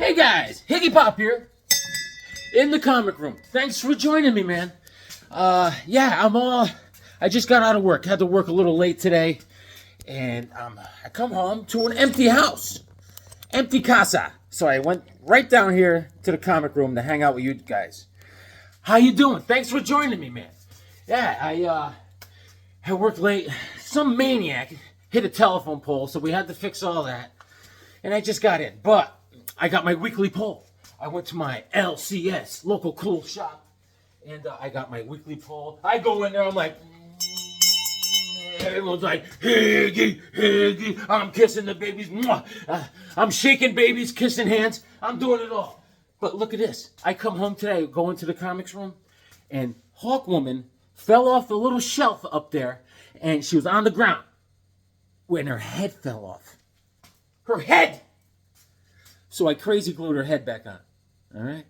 Hey guys, Higgy Pop here in the comic room. Thanks for joining me, man. I just got out of work. Had to work a little late today, and I come home to an empty house, empty casa. So I went right down here to the comic room to hang out with you guys. How you doing? Thanks for joining me, man. Yeah, I worked late. Some maniac hit a telephone pole, so we had to fix all that. And I just got in, but I got my weekly poll. I went to my LCS, local cool shop, and I got my weekly poll. I go in there, I'm like, everyone's like, Higgy, Higgy. I'm kissing the babies. I'm shaking babies, kissing hands. I'm doing it all. But look at this. I come home today, go into the comics room, and Hawk Woman fell off the little shelf up there, and she was on the ground when her head fell off. Her head! So I crazy glued her head back on. All right?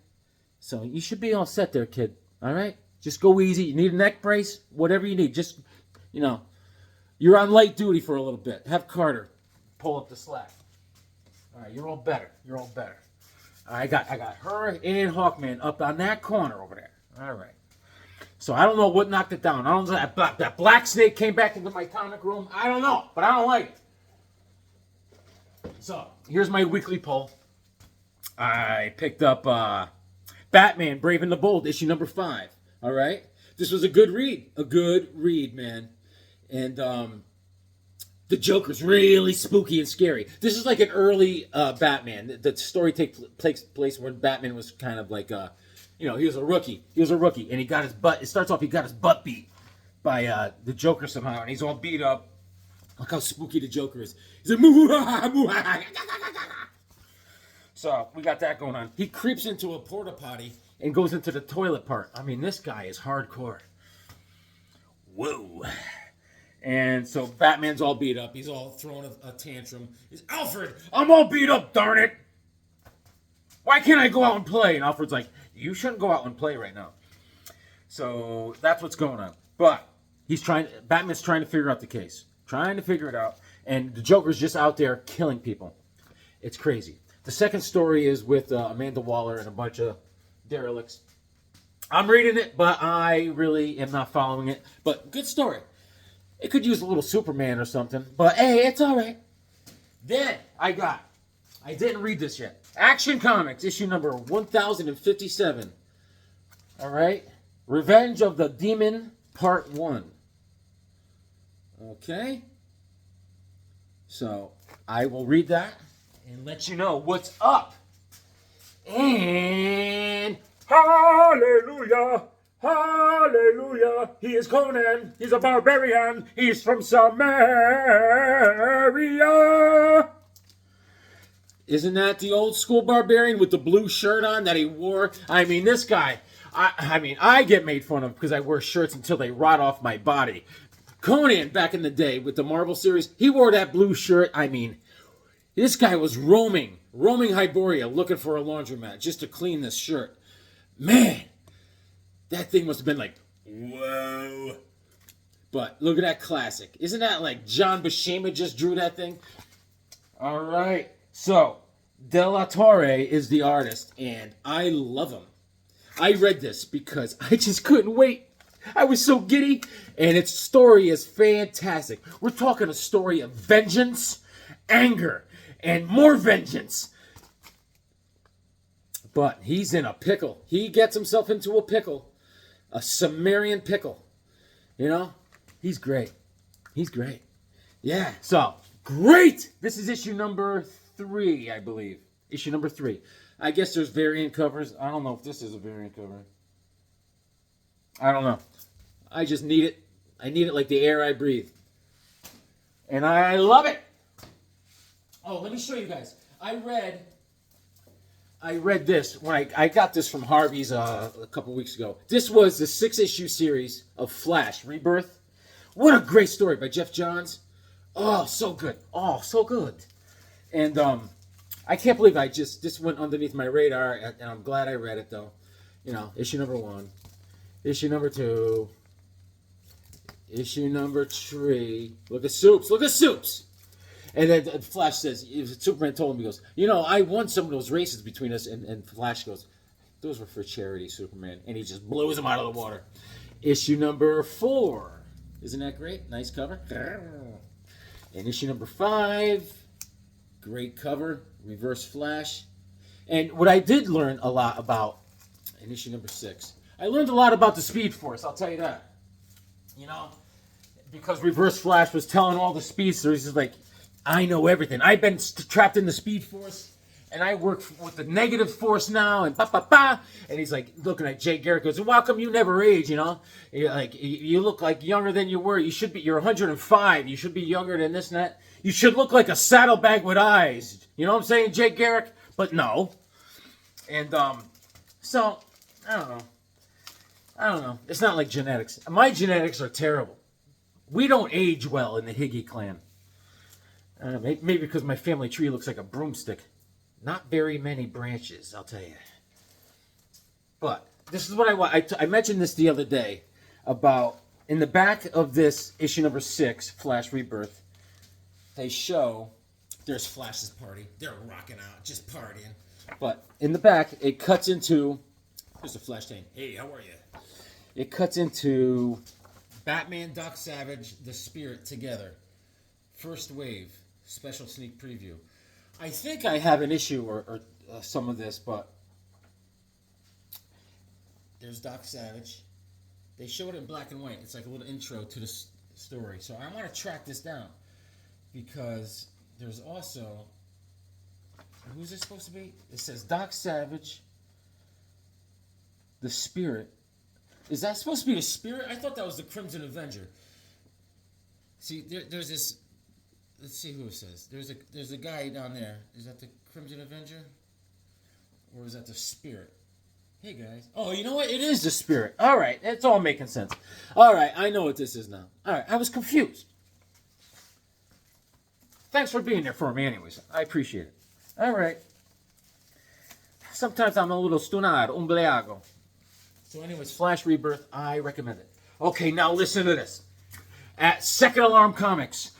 So you should be all set there, kid. All right? Just go easy. You need a neck brace? Whatever you need. Just, you're on light duty for a little bit. Have Carter pull up the slack. All right, you're all better. You're all better. I got her and Hawkman up on that corner over there. All right. So I don't know what knocked it down. I don't know that black snake came back into my comic room. I don't know, but I don't like it. So here's my weekly poll. I picked up Batman Brave and the Bold, issue number 5. All right? This was a good read. A good read, man. And the Joker's really spooky and scary. This is like an early Batman. The story takes place where Batman was kind of like, he was a rookie. He was a rookie, and he got his butt. It starts off, he got his butt beat by the Joker somehow, and he's all beat up. Look how spooky the Joker is. He's like, so we got that going on. He creeps into a porta potty and goes into the toilet part. I mean, this guy is hardcore. Whoa. And so Batman's all beat up. He's all throwing a tantrum. He's, Alfred, I'm all beat up, darn it. Why can't I go out and play? And Alfred's like, you shouldn't go out and play right now. So that's what's going on. But Batman's trying to figure out the case. Trying to figure it out. And the Joker's just out there killing people. It's crazy. The second story is with Amanda Waller and a bunch of derelicts. I'm reading it, but I really am not following it. But good story. It could use a little Superman or something. But hey, it's all right. Then I didn't read this yet. Action Comics, issue number 1057. All right. Revenge of the Demon, Part 1. Okay. So I will read that and let you know what's up. And hallelujah, hallelujah, he is Conan, he's a barbarian, he's from Samaria. Isn't that the old school barbarian with the blue shirt on that he wore? I mean, this guy, I get made fun of because I wear shirts until they rot off my body. Conan, back in the day with the Marvel series, he wore that blue shirt. I mean, this guy was roaming Hyboria looking for a laundromat just to clean this shirt. Man, that thing must have been like, whoa. But look at that classic. Isn't that like John Buscema just drew that thing? All right. So, De La Torre is the artist, and I love him. I read this because I just couldn't wait. I was so giddy, and its story is fantastic. We're talking a story of vengeance, anger, and more vengeance. But he's in a pickle. He gets himself into a pickle. A Sumerian pickle. He's great. He's great. Yeah, so, great! This is issue number 3, I believe. Issue number 3. I guess there's variant covers. I don't know if this is a variant cover. I don't know. I just need it. I need it like the air I breathe. And I love it. Oh, let me show you guys. I read this when I got this from Harvey's a couple weeks ago. This was the 6-issue series of Flash Rebirth. What a great story by Jeff Johns. Oh, so good. Oh, so good. And I can't believe this went underneath my radar, and I'm glad I read it though. Issue number 1, issue number 2, issue number 3. Look at Soups. Look at Soups. And then Flash says, Superman told him, he goes, you know, I won some of those races between us. And Flash goes, those were for charity, Superman. And he just blows him out of the water. Issue number 4. Isn't that great? Nice cover. And issue number 5, great cover, Reverse Flash. And what I did learn a lot about in issue number 6, I learned a lot about the Speed Force, I'll tell you that. You know, because Reverse Flash was telling all the speedsters, he's like, I know everything. I've been trapped in the Speed Force, and I work with the negative force now, and ba. And he's like looking at Jay Garrick, goes, well, how come you never age, you know? You're like, you look like younger than you were. You're 105. You should be younger than this and that. You should look like a saddlebag with eyes. You know what I'm saying, Jay Garrick? But no. And, so, I don't know. It's not like genetics. My genetics are terrible. We don't age well in the Higgy clan. Maybe because my family tree looks like a broomstick. Not very many branches, I'll tell you. But this is what I want. I mentioned this the other day about in the back of this issue number 6, Flash Rebirth, they show there's Flash's party. They're rocking out, just partying. But in the back, it cuts into, there's a Flash tank. Hey, how are you? It cuts into Batman, Doc Savage, the Spirit together. First wave, special sneak preview. I think I have an issue or some of this, but there's Doc Savage. They show it in black and white. It's like a little intro to the story. So I want to track this down because there's also, who's this supposed to be? It says Doc Savage, the Spirit. Is that supposed to be the Spirit? I thought that was the Crimson Avenger. See, there's this. Let's see who it says. There's a guy down there. Is that the Crimson Avenger? Or is that the Spirit? Hey, guys. Oh, you know what? It is the Spirit. All right. It's all making sense. All right. I know what this is now. All right. I was confused. Thanks for being there for me anyways. I appreciate it. All right. Sometimes I'm a little stunado, umbleago. So anyways, Flash Rebirth, I recommend it. Okay, now listen to this. At Second Alarm Comics,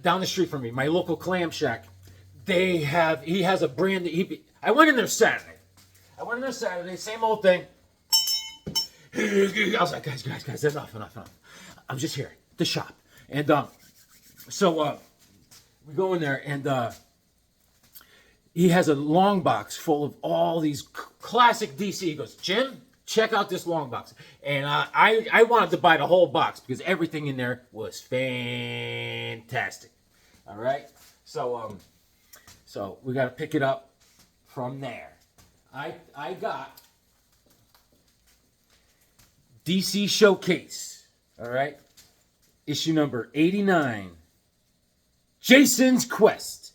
down the street from me, my local clam shack, he has a brand that I went in there Saturday, same old thing. I was like, guys, enough. I'm just here, the shop. And so we go in there, and he has a long box full of all these classic DC. He goes, Jim, check out this long box. And I wanted to buy the whole box because everything in there was fantastic. All right? So we got to pick it up from there. I got DC Showcase. All right? Issue number 89. Jason's Quest.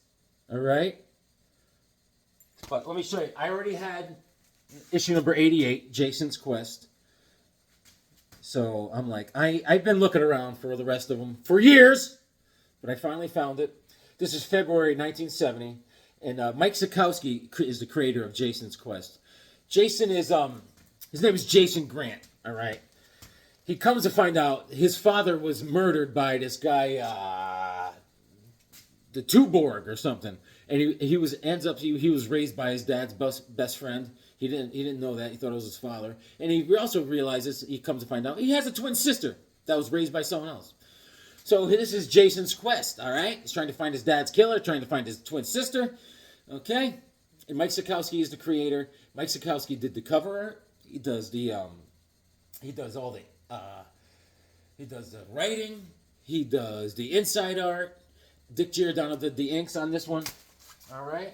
All right? But let me show you. I already had issue number 88, Jason's Quest. So I'm like, I've been looking around for the rest of them for years, but I finally found it. This is February 1970, and Mike Sikowski is the creator of Jason's Quest. Jason is, his name is Jason Grant, all right? He comes to find out his father was murdered by this guy, the Tuborg or something. And he was raised by his dad's best friend. He didn't know that. He thought it was his father. And he also realizes, he comes to find out, he has a twin sister that was raised by someone else. So this is Jason's quest, all right? He's trying to find his dad's killer, trying to find his twin sister, okay? And Mike Sikowski is the creator. Mike Sikowski did the cover art. He does the writing. He does the inside art. Dick Giordano did the inks on this one. All right,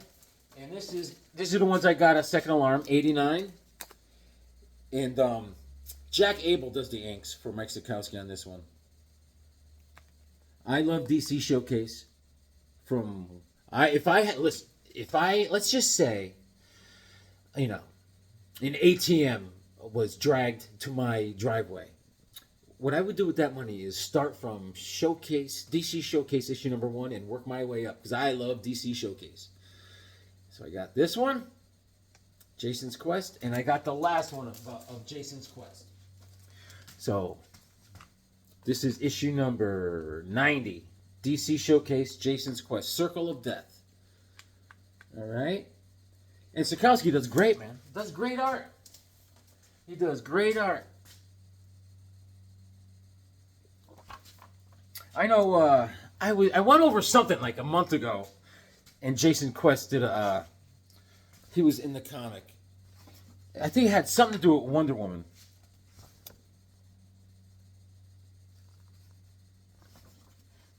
and these are the ones I got at Second Alarm, 89. And Jack Abel does the inks for Mike Sikowski on this one. I love DC Showcase. Let's just say, you know, an ATM was dragged to my driveway. What I would do with that money is start from DC Showcase issue number 1 and work my way up because I love DC Showcase. So I got this one, Jason's Quest, and I got the last one of Jason's Quest. So this is issue number 90, DC Showcase, Jason's Quest, Circle of Death. All right. And Sikowski does great, man. Does great art. He does great art. I know I went over something like a month ago, and Jason Quest did he was in the comic. I think it had something to do with Wonder Woman.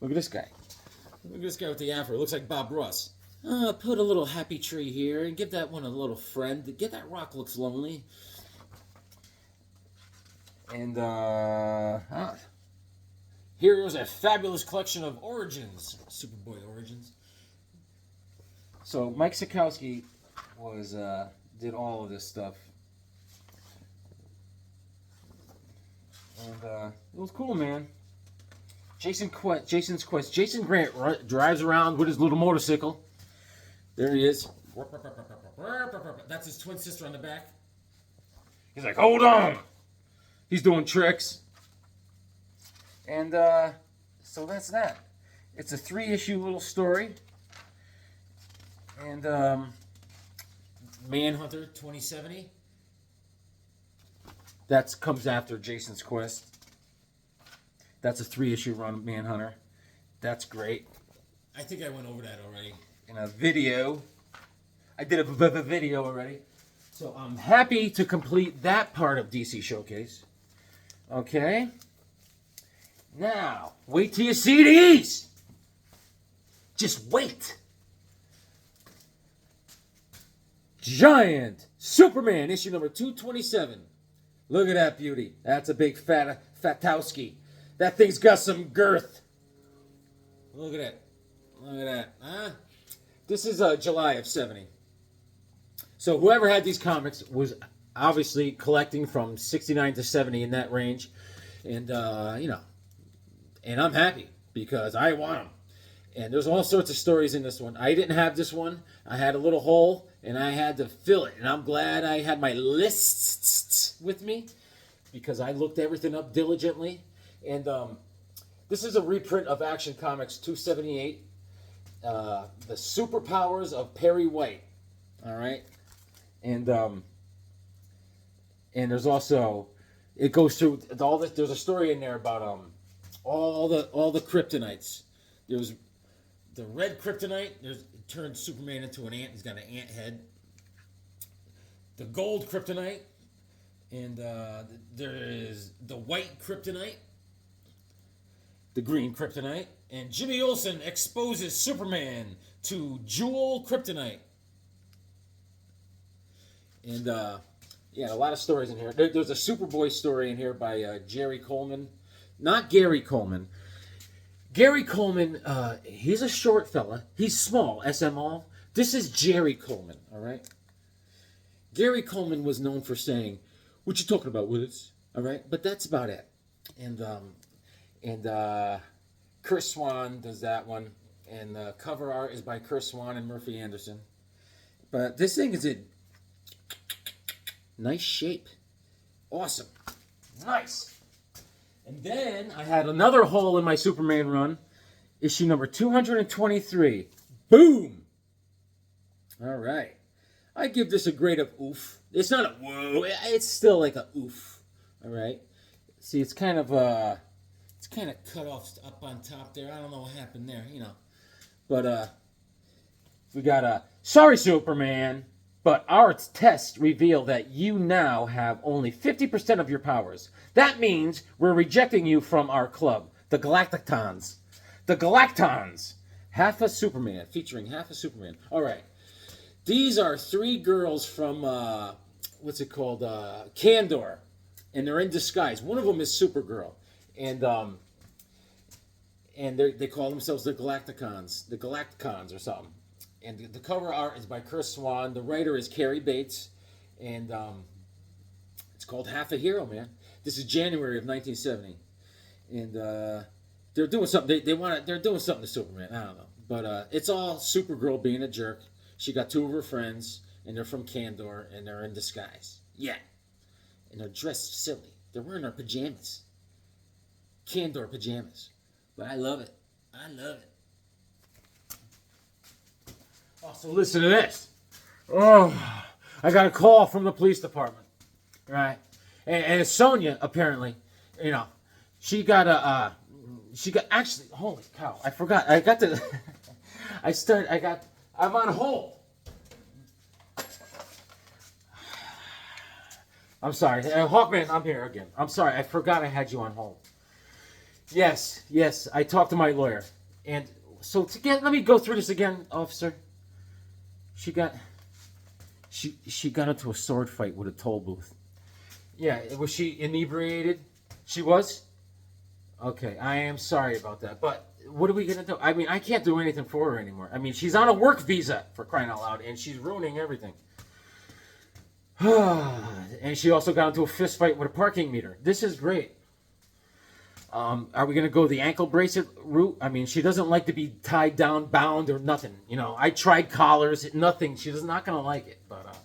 Look at this guy. Look at this guy with the afro. It looks like Bob Ross. Put a little happy tree here and give that one a little friend. Get that rock looks lonely. And here's a fabulous collection of Origins, Superboy Origins. So Mike Sikowski was did all of this stuff, and it was cool, man. Jason's Quest. Jason Grant drives around with his little motorcycle. There he is. That's his twin sister on the back. He's like, hold on. He's doing tricks. And so that's that. It's a 3-issue little story. And Manhunter 2070. That comes after Jason's Quest. That's a 3-issue run, Manhunter. That's great. I think I went over that already in a video. I did a video already. So I'm happy to complete that part of DC Showcase. Okay. Now, wait till you see these. Just wait. Giant Superman, issue number 227. Look at that beauty. That's a big fatowski. That thing's got some girth. Look at it. Look at that. Huh? This is July of 70. So whoever had these comics was obviously collecting from 69 to 70 in that range. And, you know, and I'm happy because I want them. And there's all sorts of stories in this one. I didn't have this one. I had a little hole, and I had to fill it. And I'm glad I had my lists with me because I looked everything up diligently. And this is a reprint of Action Comics 278, The Superpowers of Perry White. All right? And there's also, it goes through all this. There's a story in there about all the kryptonites. There's the red kryptonite. It turned Superman into an ant. He's got an ant head. The gold kryptonite, and there is the white kryptonite, the green kryptonite, and Jimmy Olsen exposes Superman to jewel kryptonite. And yeah, a lot of stories in here. There's a Superboy story in here by Jerry Coleman, not Gary Coleman. Gary Coleman, he's a short fella. He's small, SML. This is Jerry Coleman, all right? Gary Coleman was known for saying, "What you talking about, Willis?" All right, but that's about it. And Chris Swan does that one, and the cover art is by Chris Swan and Murphy Anderson. But this thing is in nice shape, awesome, nice. And then I had another hole in my Superman run, issue number 223. Boom! All right. I give this a grade of oof. It's not a whoa. It's still like a oof. All right. See, it's kind of cut off up on top there. I don't know what happened there, you know. But we got a sorry, Superman. But our tests reveal that you now have only 50% of your powers. That means we're rejecting you from our club, the Galactons. The Galactons. Half a Superman, featuring half a Superman. All right. These are 3 girls from, what's it called? Kandor. And they're in disguise. One of them is Supergirl. And they call themselves the Galacticons. The Galacticons or something. And the cover art is by Chris Swan. The writer is Carrie Bates. And it's called Half a Hero, man. This is January of 1970. And they're doing something. They're doing something to Superman. I don't know. But it's all Supergirl being a jerk. She got 2 of her friends. And they're from Kandor. And they're in disguise. Yeah. And they're dressed silly. They're wearing their pajamas. Kandor pajamas. But I love it. I love it. Oh, so listen to this. Oh, I got a call from the police department, right? And it's Sonia, apparently. You know, actually, holy cow, I forgot. I got to, I'm on hold. I'm sorry. Hawkman, I'm here again. I'm sorry. I forgot I had you on hold. Yes, I talked to my lawyer. And so let me go through this again, officer. She got into a sword fight with a toll booth. Yeah, was she inebriated? She was? Okay, I am sorry about that. But what are we going to do? I mean, I can't do anything for her anymore. I mean, she's on a work visa, for crying out loud, and she's ruining everything. And she also got into a fist fight with a parking meter. This is great. Are we going to go the ankle bracelet route? I mean, she doesn't like to be tied down, bound, or nothing. You know, I tried collars, nothing. She's not going to like it. But,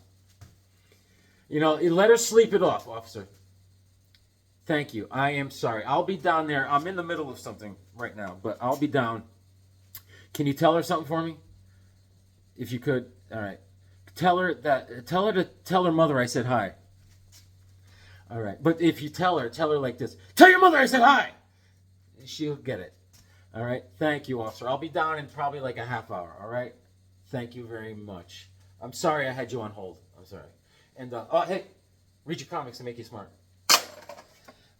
let her sleep it off, officer. Thank you. I am sorry. I'll be down there. I'm in the middle of something right now, but I'll be down. Can you tell her something for me? If you could. All right. Tell her to tell her mother I said hi. All right. But if you tell her like this. Tell your mother I said hi. She'll get it. All right. Thank you, officer. I'll be down in probably like a half hour. All right. Thank you very much. I'm sorry I had you on hold. I'm sorry. And, hey, read your comics and make you smart.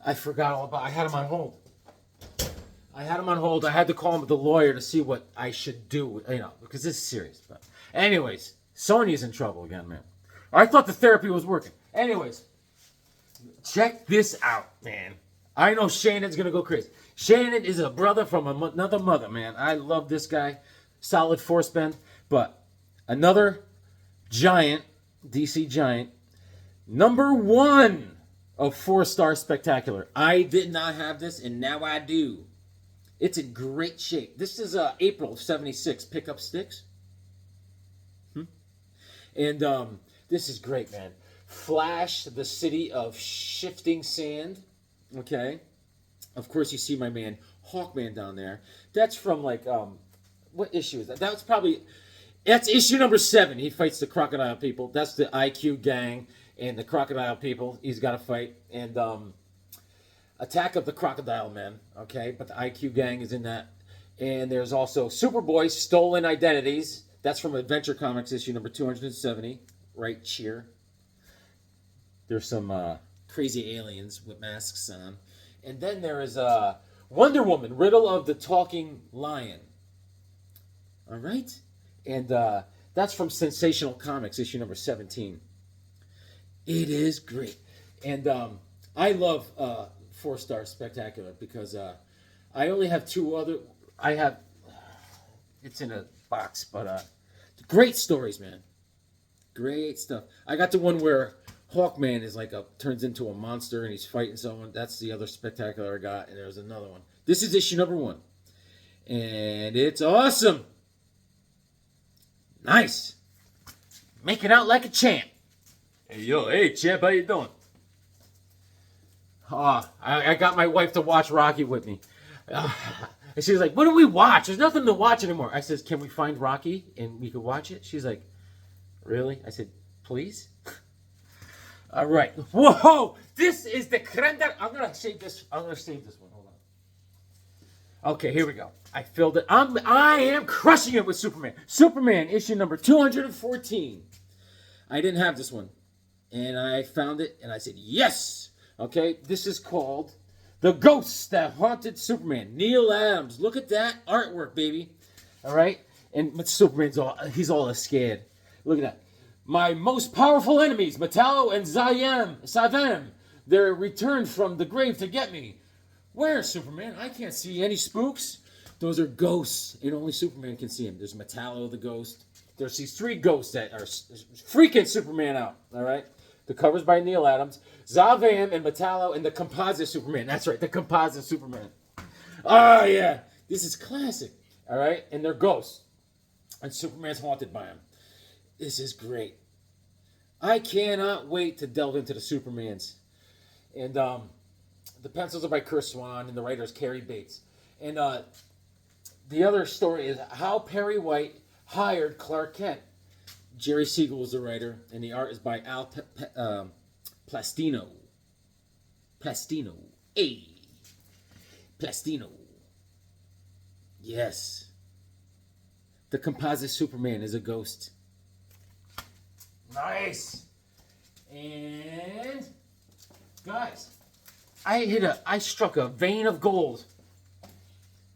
I forgot all about I had him on hold. I had to call him the lawyer to see what I should do, because this is serious. But anyways, Sonya's in trouble again, man. I thought the therapy was working. Anyways, check this out, man. I know Shannon's going to go crazy. Shannon is a brother from another mother, man. I love this guy. Solid force bend. But another giant, DC giant, number 1 of 4-star spectacular. I did not have this, and now I do. It's in great shape. This is April of 76 pickup sticks. And this is great, man. Flash, the city of shifting sand. Okay. Of course, you see my man Hawkman down there. That's from what issue is that? That's issue number 7. He fights the crocodile people. That's the IQ gang and the crocodile people. He's got to fight. And Attack of the Crocodile Men. Okay, but the IQ gang is in that. And there's also Superboy, Stolen Identities. That's from Adventure Comics issue number 270. Right cheer. There's some crazy aliens with masks on. And then there is Wonder Woman, Riddle of the Talking Lion. All right? And that's from Sensational Comics, issue number 17. It is great. And I love 4-star spectacular because I only have 2 other. It's in a box, but great stories, man. Great stuff. I got the one where Hawkman is turns into a monster and he's fighting someone. That's the other spectacular I got. And there's another one. This is issue number 1. And it's awesome. Nice. Making out like a champ. Hey champ, how you doing? I got my wife to watch Rocky with me. And she's like, what do we watch? There's nothing to watch anymore. I says, can we find Rocky and we could watch it? She's like, really? I said, please? All right. Whoa! This is the creme. I'm going to save this. Hold on. Okay, here we go. I filled it. I am crushing it with Superman. Superman, issue number 214. I didn't have this one. And I found it, and I said, yes! Okay, this is called The Ghosts That Haunted Superman. Neil Adams. Look at that artwork, baby. All right? And Superman's he's all scared. Look at that. My most powerful enemies, Metallo and Savem, they're returned from the grave to get me. Where, Superman? I can't see any spooks. Those are ghosts, and only Superman can see them. There's Metallo, the ghost. There's these 3 ghosts that are freaking Superman out, all right? The cover's by Neil Adams. Zavam and Metallo and the composite Superman. That's right, the composite Superman. Oh, yeah. This is classic, all right? And they're ghosts. And Superman's haunted by them. This is great. I cannot wait to delve into the Supermans. And the pencils are by Chris Swan, and the writer is Carrie Bates. And the other story is how Perry White hired Clark Kent. Jerry Siegel was the writer, and the art is by Al Plastino. Plastino. Hey. Plastino. Yes. The composite Superman is a ghost. Nice. And guys, I struck a vein of gold.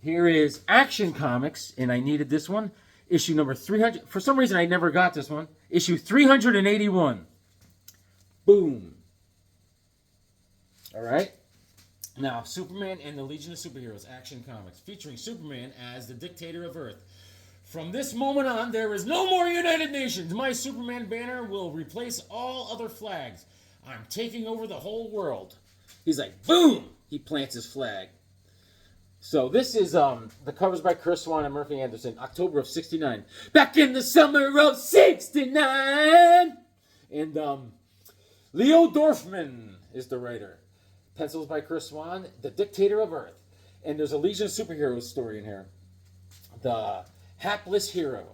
Here is Action Comics, and I needed this one. Issue number 300. For some reason, I never got this one. Issue 381. Boom. All right. Now, Superman and the Legion of Superheroes, Action Comics, featuring Superman as the dictator of Earth. From this moment on, there is no more United Nations. My Superman banner will replace all other flags. I'm taking over the whole world. He's like, boom! He plants his flag. So this is the covers by Chris Swan and Murphy Anderson, October of '69. Back in the summer of '69! And Leo Dorfman is the writer. Pencils by Chris Swan, the dictator of Earth. And there's a Legion of Superheroes story in here. The Hapless Hero.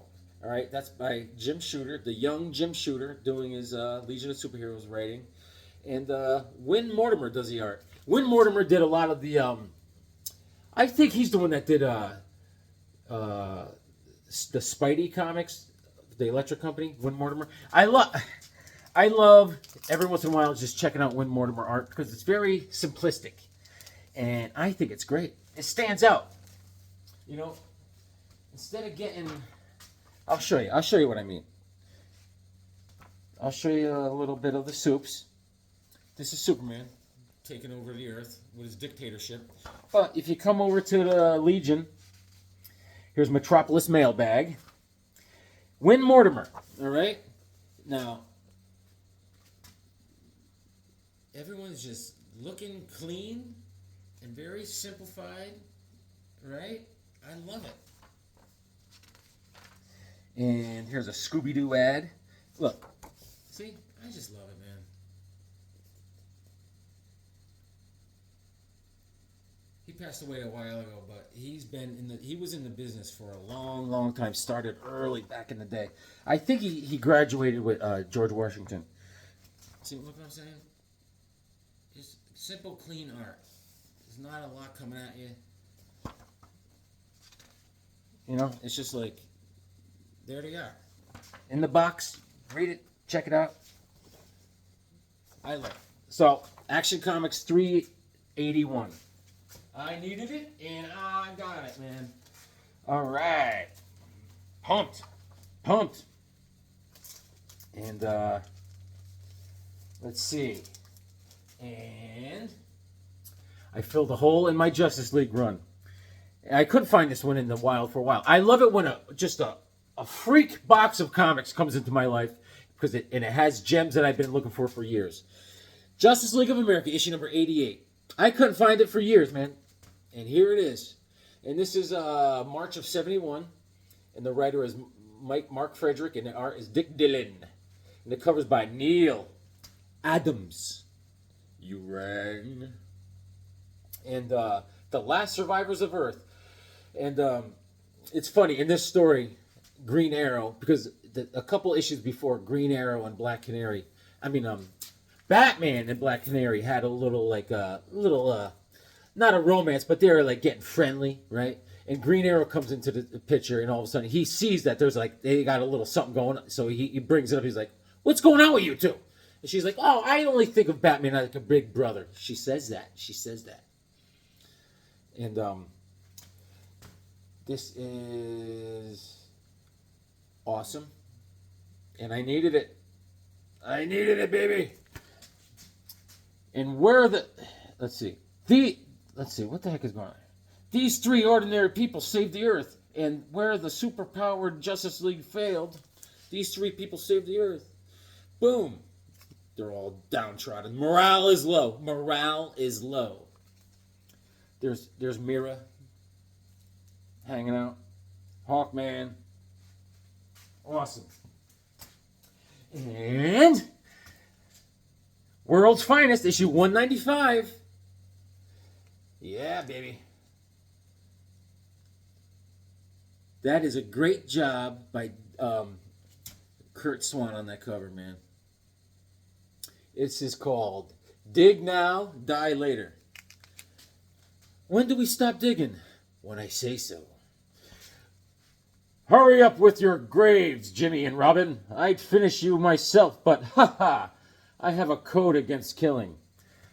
All right, that's by Jim Shooter, the young Jim Shooter, doing his Legion of Superheroes writing. And Win Mortimer does the art. Win Mortimer did a lot of the... I think he's the one that did the Spidey comics, the Electric Company, Win Mortimer. I love every once in a while just checking out Win Mortimer art because it's very simplistic. And I think it's great. It stands out. You know, instead of getting... I'll show you what I mean. I'll show you a little bit of the soups. This is Superman taking over the Earth with his dictatorship. But if you come over to the Legion, here's Metropolis Mailbag. Win Mortimer, all right? Now, everyone's just looking clean and very simplified, right? I love it. And here's a Scooby-Doo ad. Look, see? I just love it, man. He passed away a while ago, but he was in the business for a long, long time. Started early back in the day. I think he graduated with George Washington. See, look what I'm saying? Just simple, clean art. There's not a lot coming at you. You know, it's just like, there they are. In the box. Read it. Check it out. I love it. So, Action Comics 381. I needed it, and I got it, man. All right. Pumped. And, let's see. And I filled a hole in my Justice League run. I couldn't find this one in the wild for a while. I love it when a freak box of comics comes into my life because it has gems that I've been looking for years. Justice League of America, issue number 88. I couldn't find it for years, man. And here it is. And this is March of '71. And the writer is Mark Frederick, and the art is Dick Dillon. And the cover's by Neil Adams. You rang. And The Last Survivors of Earth. And it's funny, in this story, Green Arrow, because a couple issues before, Green Arrow and Batman and Black Canary had a little, not a romance, but they were like getting friendly, right? And Green Arrow comes into the picture, and all of a sudden he sees that there's they got a little something going on. So he brings it up. He's like, "What's going on with you two?" And she's like, "Oh, I only think of Batman like a big brother." She says that. And this is awesome. And I needed it. Baby. And let's see, what the heck is going on? These three ordinary people saved the Earth, and where the superpowered Justice League failed, these three people saved the Earth. Boom. They're all downtrodden. Morale is low. There's Mira hanging out. Hawkman. Awesome. And World's Finest, issue 195. Yeah, baby. That is a great job by Kurt Swan on that cover, man. This is called Dig Now, Die Later. When do we stop digging? When I say so. Hurry up with your graves, Jimmy and Robin. I'd finish you myself, but ha, I have a code against killing.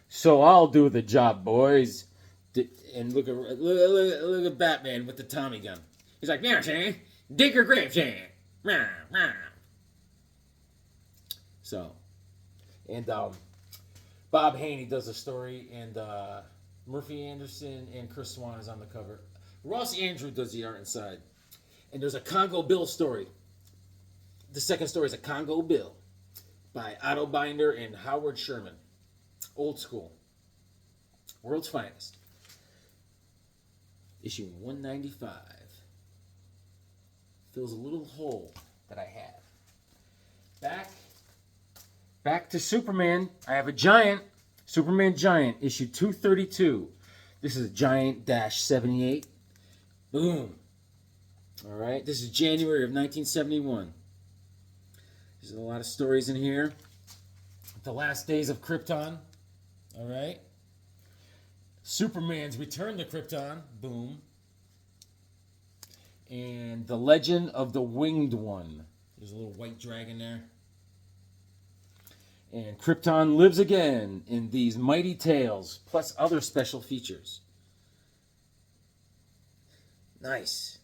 So I'll do the job, boys. And look at Batman with the Tommy gun. He's like, yeah, Shane, dig your grave, Shane. So, and Bob Haney does a story, and Murphy Anderson and Chris Swan is on the cover. Ross Andrew does the art inside. And there's a Congo Bill story. The second story is a Congo Bill by Otto Binder and Howard Sherman. Old school. World's Finest. Issue 195. Fills a little hole that I have. Back to Superman. I have a Giant. Superman Giant, issue 232. This is Giant -78. Boom. All right. This is January of 1971. There's a lot of stories in here. The Last Days of Krypton. All right. Superman's Return to Krypton. Boom. And The Legend of the Winged One. There's a little white dragon there. And Krypton lives again in these mighty tales, plus other special features. Nice.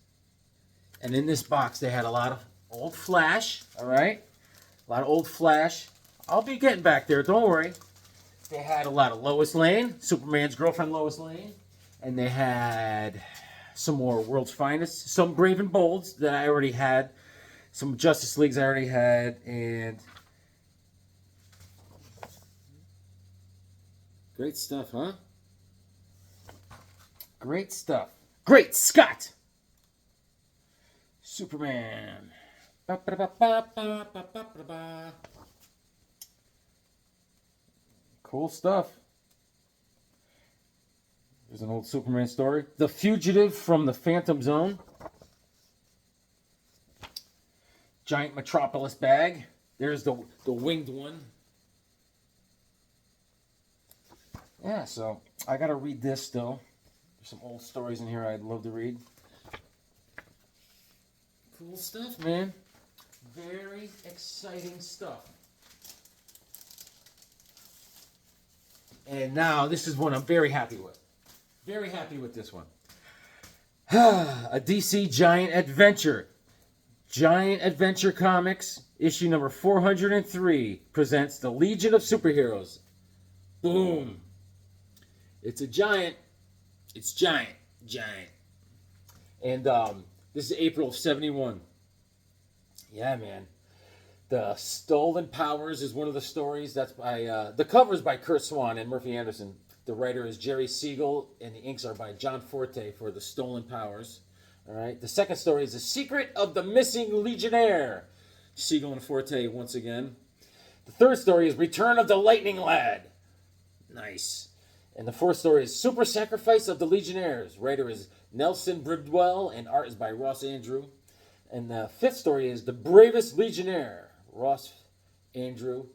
And in this box, they had a lot of old Flash, all right? A lot of old Flash. I'll be getting back there, don't worry. They had a lot of Lois Lane, Superman's girlfriend Lois Lane. And they had some more World's Finest, some Brave and Bolds that I already had, some Justice Leagues I already had, and great stuff, huh? Great stuff. Great Scott! Superman. Cool stuff. There's an old Superman story. The Fugitive from the Phantom Zone. Giant Metropolis bag. There's the winged one. Yeah, so I got to read this still. There's some old stories in here I'd love to read. Cool stuff, man. Very exciting stuff. And now this is one I'm very happy with. Very happy with this one. A DC Giant Adventure. Giant Adventure Comics, issue number 403, presents the Legion of Superheroes. Boom. It's a giant. It's giant. Giant. And this is April of 71. Yeah, man. The Stolen Powers is one of the stories. That's by the cover's by Kurt Swan and Murphy Anderson. The writer is Jerry Siegel, and the inks are by John Forte for the Stolen Powers. All right. The second story is The Secret of the Missing Legionnaire. Siegel and Forte once again. The third story is Return of the Lightning Lad. Nice. And the fourth story is Super Sacrifice of the Legionnaires. Writer is Nelson Bridwell, and art is by Ross Andrew. And the fifth story is The Bravest Legionnaire. Ross Andrew.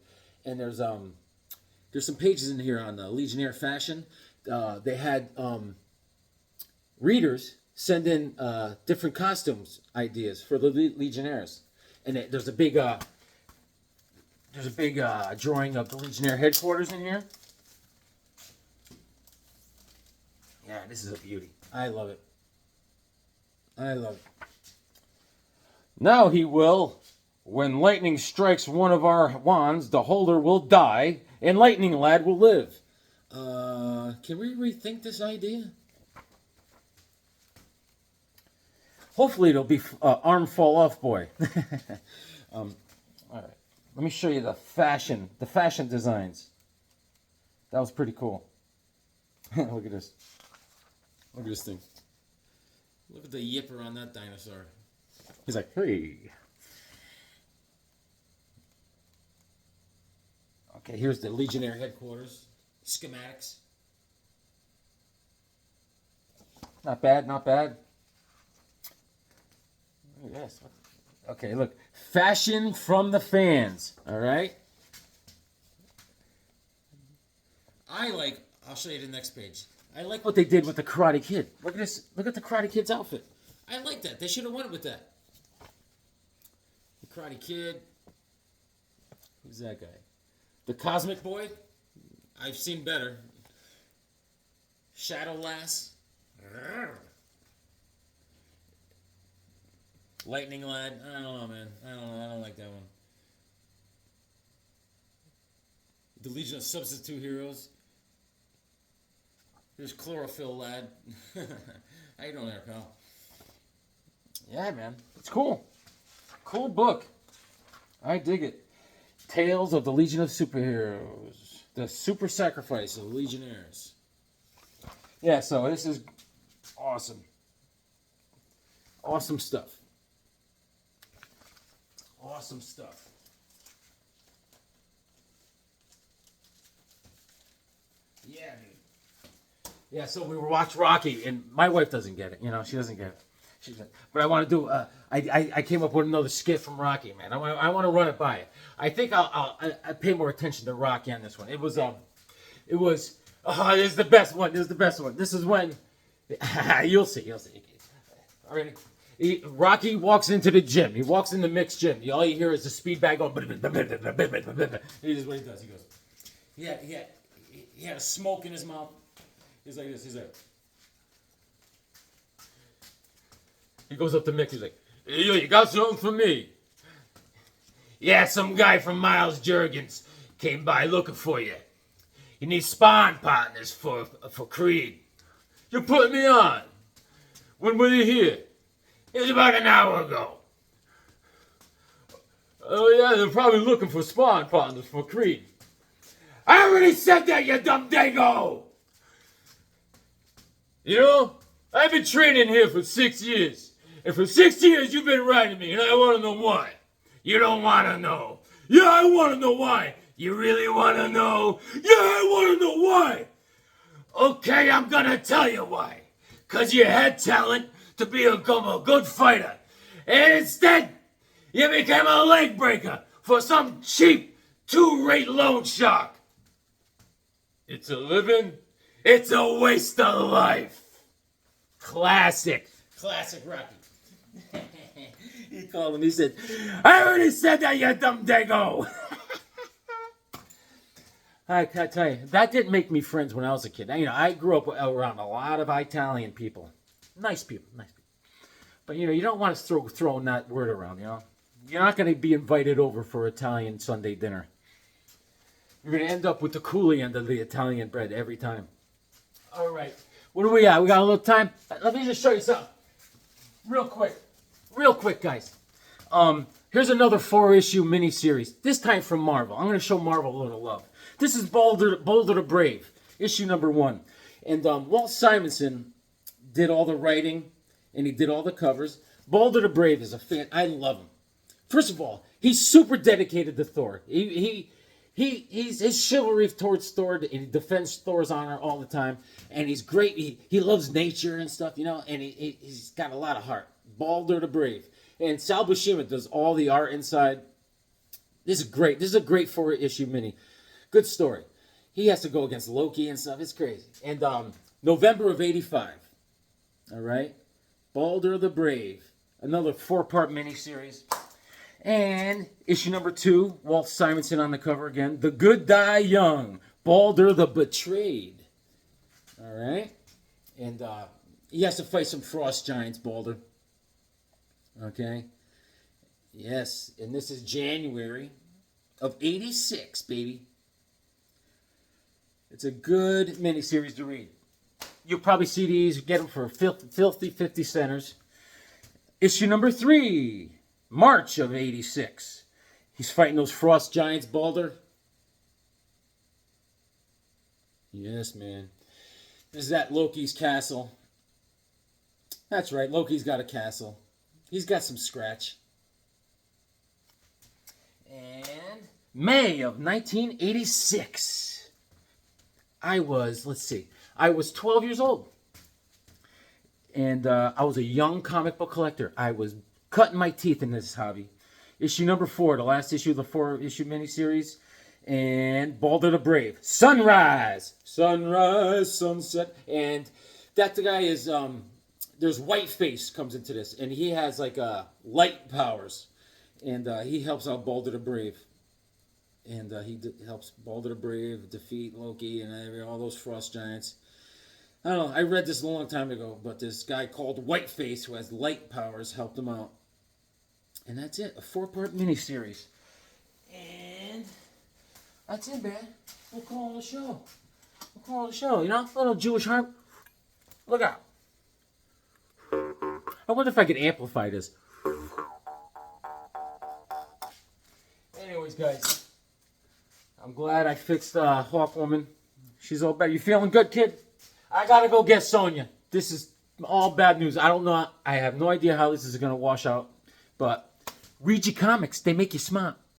And there's some pages in here on Legionnaire fashion. They had readers send in different costumes ideas for the Legionnaires, and there's a big drawing of the Legionnaire headquarters in here. Yeah, this is a beauty. I love it. I love it. Now he will. When lightning strikes one of our wands, the holder will die, and Lightning Lad will live. Can we rethink this idea? Hopefully it'll be arm fall off boy. All right. Let me show you the fashion designs. That was pretty cool. Look at this. Look at this thing. Look at the yipper on that dinosaur. He's like, hey. Okay, here's the Legionnaire headquarters. Schematics. Not bad, not bad. Yes. Okay, look. Fashion from the fans. All right. I'll show you the next page. I like what they did with the Karate Kid. Look at this. Look at the Karate Kid's outfit. I like that. They should have went with that. The Karate Kid. Who's that guy? The Cosmic Boy. I've seen better. Shadow Lass. Lightning Lad. I don't know, man. I don't know. I don't like that one. The Legion of Substitute Heroes. There's Chlorophyll Lad. How you doing there, pal? Yeah, man. It's cool. Cool book. I dig it. Tales of the Legion of Superheroes. The Super Sacrifice of the Legionnaires. Yeah, so this is awesome. Awesome stuff. Awesome stuff. Yeah, dude. Yeah, so we were watching Rocky, and my wife doesn't get it. You know, she doesn't get it. But I want to do. I came up with another skit from Rocky, man. I want to run it by you. I think I'll pay more attention to Rocky on this one. It was. This is the best one. This is the best one. This is when. You'll see. You'll see. All right. Rocky walks into the gym. He walks in the mixed gym. All you hear is the speed bag going. He is what he does. He goes. He had a smoke in his mouth. He's like this. He's like. He goes up to Mick. He's like, "Hey, yo, you got something for me?" "Yeah, some guy from Miles Juergens came by looking for you. He needs sparring partners for Creed." "You're putting me on. When were you here?" "It was about an hour ago." "Oh, yeah, they're probably looking for sparring partners for Creed." "I already said that, you dumb dago!" "You know, I've been training here for 6 years. And for 6 years, you've been riding me, and I want to know why." "You don't want to know." "Yeah, I want to know why." "You really want to know?" "Yeah, I want to know why." "Okay, I'm going to tell you why. Because you had talent to become a good fighter. And instead, you became a leg breaker for some cheap, two-rate loan shark. It's a living. It's a waste of life." Classic Rocky. He called him. He said, "I already said that, you dumb dago." I can tell you, that didn't make me friends when I was a kid. I grew up around a lot of Italian people. Nice people. But, you don't want to throw that word around, You're not going to be invited over for Italian Sunday dinner. You're going to end up with the coolie end of the Italian bread every time. All right. What do we got? We got a little time? Let me just show you something. Real quick, guys. Here's another 4-issue miniseries. This time from Marvel. I'm going to show Marvel a little love. This is Boulder the Brave, issue number 1. And Walt Simonson did all the writing, and he did all the covers. Boulder the Brave is a fan. I love him. First of all, he's super dedicated to Thor. He's his chivalry towards Thor, and he defends Thor's honor all the time. And he's great. He loves nature and stuff, and he's got a lot of heart. Baldur the Brave. And Sal Buscema does all the art inside. This is great. This is a great 4-issue mini. Good story. He has to go against Loki and stuff. It's crazy. And November of 85. All right? Baldur the Brave. Another 4-part miniseries. And issue number 2, Walt Simonson on the cover again. The Good Die Young. Baldur the Betrayed. All right? And he has to fight some frost giants, Baldur. Okay? Yes, and this is January of 86, baby. It's a good miniseries to read. You'll probably see these, get them for filthy 50 centers. Issue number 3, March of 86. He's fighting those frost giants, Baldur. Yes, man. This is at Loki's castle. That's right, Loki's got a castle. He's got some scratch. And May of 1986. I was 12 years old. And I was a young comic book collector. I was cutting my teeth in this hobby. Issue number 4, the last issue of the 4-issue miniseries. And Balder the Brave. Sunrise! Sunrise, sunset. And that the guy is, there's Whiteface comes into this. And he has like light powers. And he helps out Balder the Brave. And helps Balder the Brave defeat Loki and all those frost giants. I don't know, I read this a long time ago, but this guy called Whiteface, who has light powers, helped him out. And that's it, a 4-part miniseries. And that's it, man. We'll call it a show. We'll call it a show, you know? A little Jewish harp. Look out. I wonder if I could amplify this. Anyways, guys. I'm glad I fixed Hawkwoman. She's all better. You feeling good, kid? I gotta go get Sonya. This is all bad news. I don't know. I have no idea how this is gonna wash out. But read your comics. They make you smart.